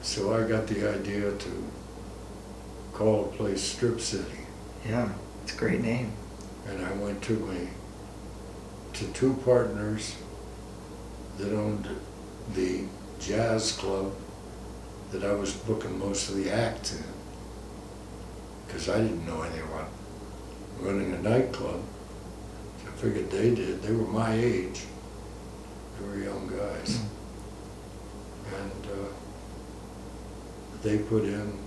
So I got the idea to call a place Strip City. Yeah, it's a great name. And I went to two partners that owned the jazz club that I was booking most of the acts in. Because I didn't know anything about running a nightclub. I figured they did. They were my age. They were young guys. And they put in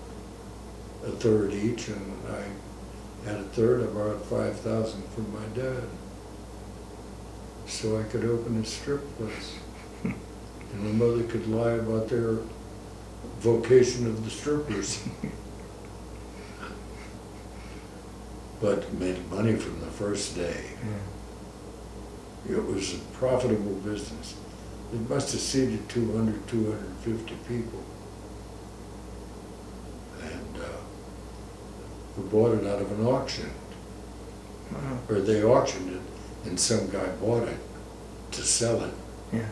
a third each, and I had a third. I borrowed $5,000 from my dad, so I could open a strip place. And my mother could lie about their vocation of the strippers. But made money from the first day. It was a profitable business. It must have seated 200, 250 people. And we bought it out of an auction. Wow. Or they auctioned it, and some guy bought it to sell it. Yeah.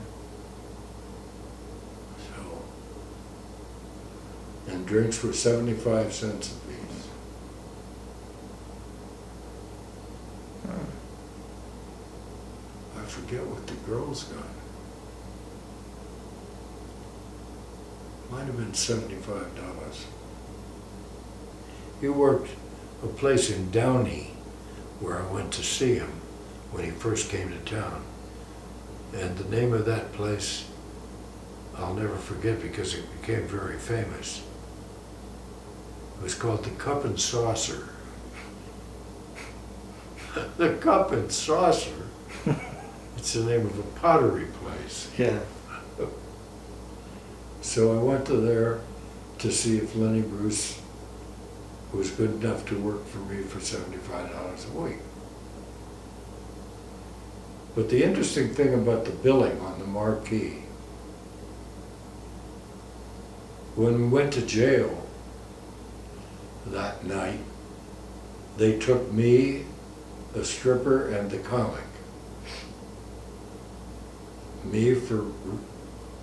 So, and drinks were 75 cents a piece. I forget what the girls got. Might have been $75. He worked a place in Downey where I went to see him when he first came to town. And the name of that place, I'll never forget because it became very famous. It was called the Cup and Saucer. The Cup and Saucer? It's the name of a pottery place. Yeah. So I went to there to see if Lenny Bruce was good enough to work for me for $75 a week. But the interesting thing about the billing on the marquee, when we went to jail that night, they took me, a stripper, and the comic. Me for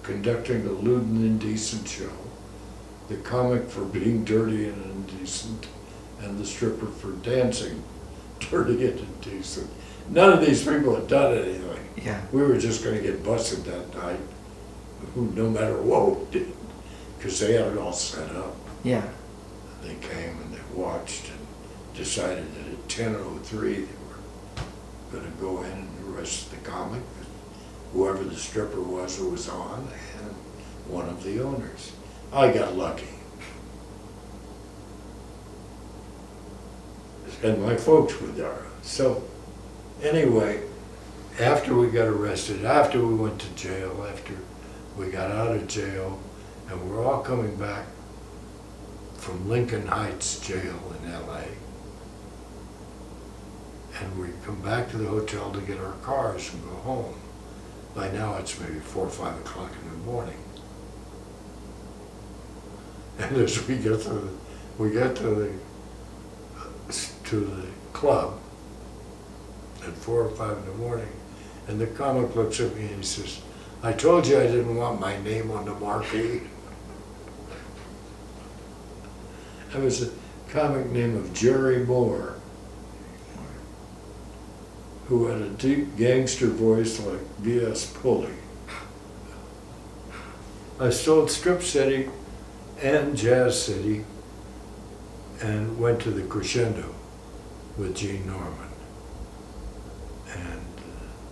conducting a lewd and indecent show, the comic for being dirty and indecent, and the stripper for dancing dirty and indecent. None of these people had done anything. Yeah. We were just going to get busted that night, no matter what we did, because they had it all set up. Yeah. They came and they watched and decided that at 10:03 they were going to go in and arrest the comic, whoever the stripper was who was on, and one of the owners. I got lucky. And my folks were there. So anyway, after we got arrested, after we went to jail, after we got out of jail, and we're all coming back from Lincoln Heights jail in LA, and we come back to the hotel to get our cars and go home. By now it's maybe 4 or 5 o'clock in the morning. And as we get to the club at 4 or 5 in the morning, and the comic looks at me and he says, "I told you I didn't want my name on the marquee." That was a comic named of Jerry Moore, who had a deep gangster voice like B.S. Pulley. I sold Strip City and Jazz City and went to the Crescendo with Gene Norman. And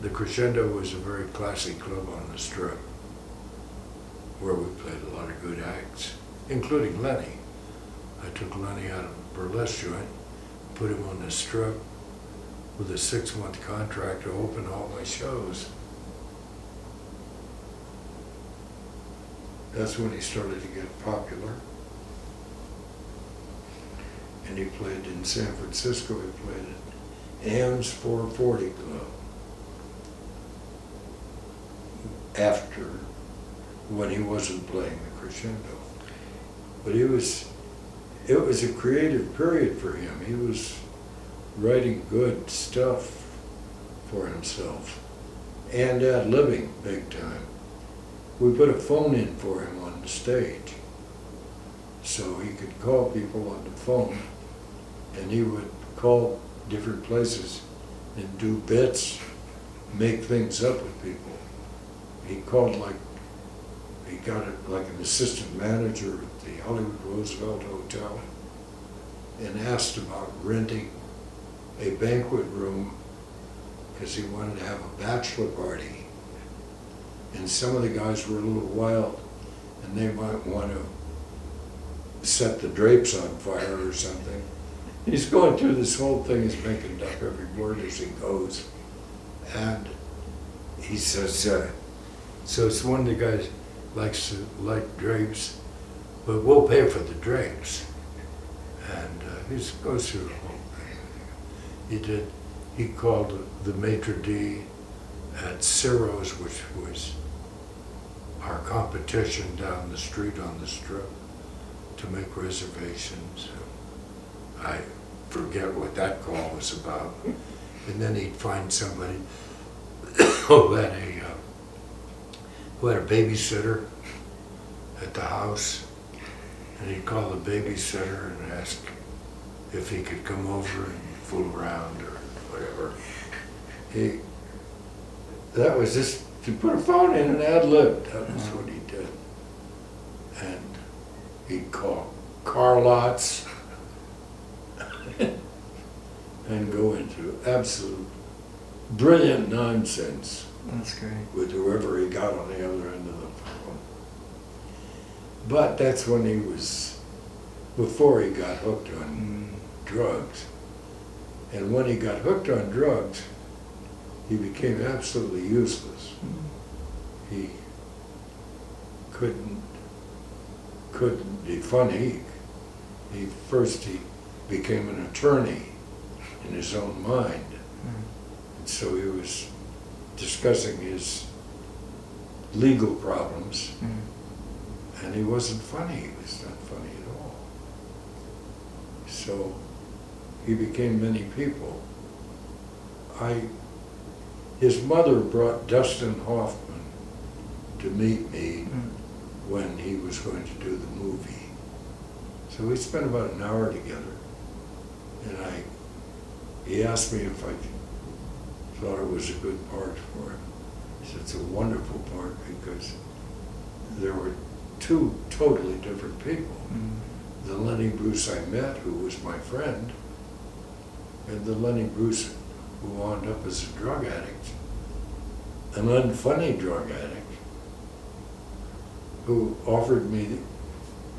the Crescendo was a very classy club on the Strip where we played a lot of good acts, including Lenny. I took Lenny out of a burlesque joint, put him on the Strip with a 6-month contract to open all my shows. That's when he started to get popular. And he played in San Francisco. He played at Ames 440 Club. After, when he wasn't playing the Crescendo. But it was a creative period for him. He was writing good stuff for himself and ad-libbing big time. We put a phone in for him on the stage So he could call people on the phone, and he would call different places and do bits, make things up with people. He called he got it like an assistant manager at the Hollywood Roosevelt Hotel and asked about renting a banquet room because he wanted to have a bachelor party. And some of the guys were a little wild and they might want to set the drapes on fire or something. He's going through this whole thing, he's making up every word as he goes. And he says, so it's one of the guys likes to like drapes, but we'll pay for the drinks. And he goes through the whole thing. He called the maitre d' at Ciro's, which was our competition down the street on the Strip, to make reservations. I forget what that call was about. And then he'd find somebody who had a babysitter at the house, and he'd call the babysitter and ask if he could come over and fool around or whatever. That was just to put a phone in and ad-lib. That was what he did. And he'd call car lots and go into absolute brilliant nonsense. That's great. With whoever he got on the other end of the phone. But that's when he was, before he got hooked on drugs. And when he got hooked on drugs, he became absolutely useless. He couldn't be funny. He became an attorney in his own mind. And so he was discussing his legal problems, and he wasn't funny. He was not funny at all. So he became many people. His mother brought Dustin Hoffman to meet me when he was going to do the movie. So we spent about an hour together, and he asked me if I thought it was a good part for him. He said, it's a wonderful part because there were two totally different people. The Lenny Bruce I met, who was my friend, and the Lenny Bruce who wound up as a drug addict, an unfunny drug addict, who offered me,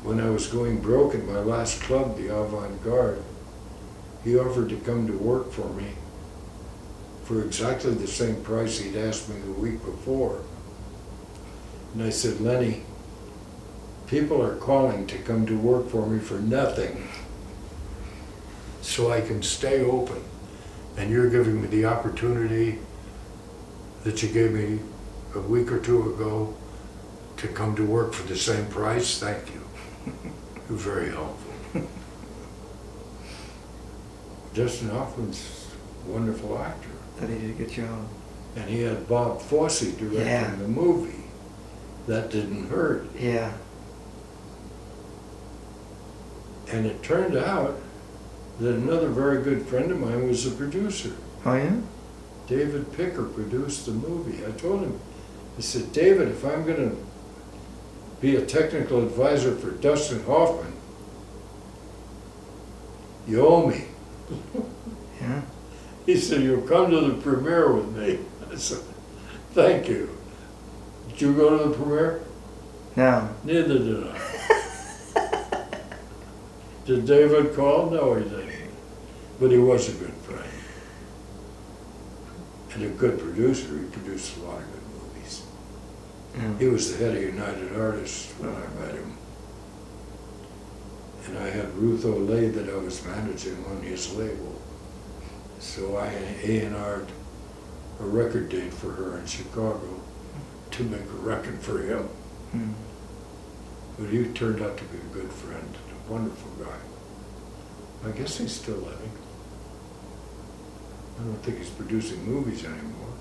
when I was going broke at my last club, the Avant-Garde, he offered to come to work for me for exactly the same price he'd asked me the week before. And I said, Lenny, people are calling to come to work for me for nothing, so I can stay open. And you're giving me the opportunity that you gave me a week or two ago to come to work for the same price. Thank you. You're very helpful. Dustin Hoffman's a wonderful actor. Thought he did a good job. And he had Bob Fosse directing the movie. That didn't hurt. Yeah. And it turned out that another very good friend of mine was a producer. Oh yeah? David Picker produced the movie. I told him, I said, David, if I'm going to be a technical advisor for Dustin Hoffman, you owe me. Yeah. He said, you'll come to the premiere with me. I said, thank you. Did you go to the premiere? No. Neither did I. Did David call? No, he didn't. But he was a good friend. And a good producer. He produced a lot of good movies. Yeah. He was the head of United Artists when I met him. And I had Ruth Olay that I was managing on his label. So I A&R'd a record date for her in Chicago to make a record for him. But he turned out to be a good friend and a wonderful guy. I guess he's still living. I don't think he's producing movies anymore.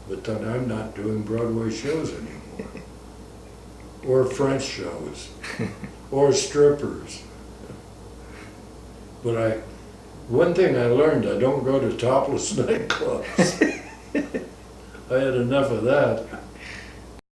But then I'm not doing Broadway shows anymore. or French shows, or strippers. But one thing I learned, I don't go to topless nightclubs. I had enough of that.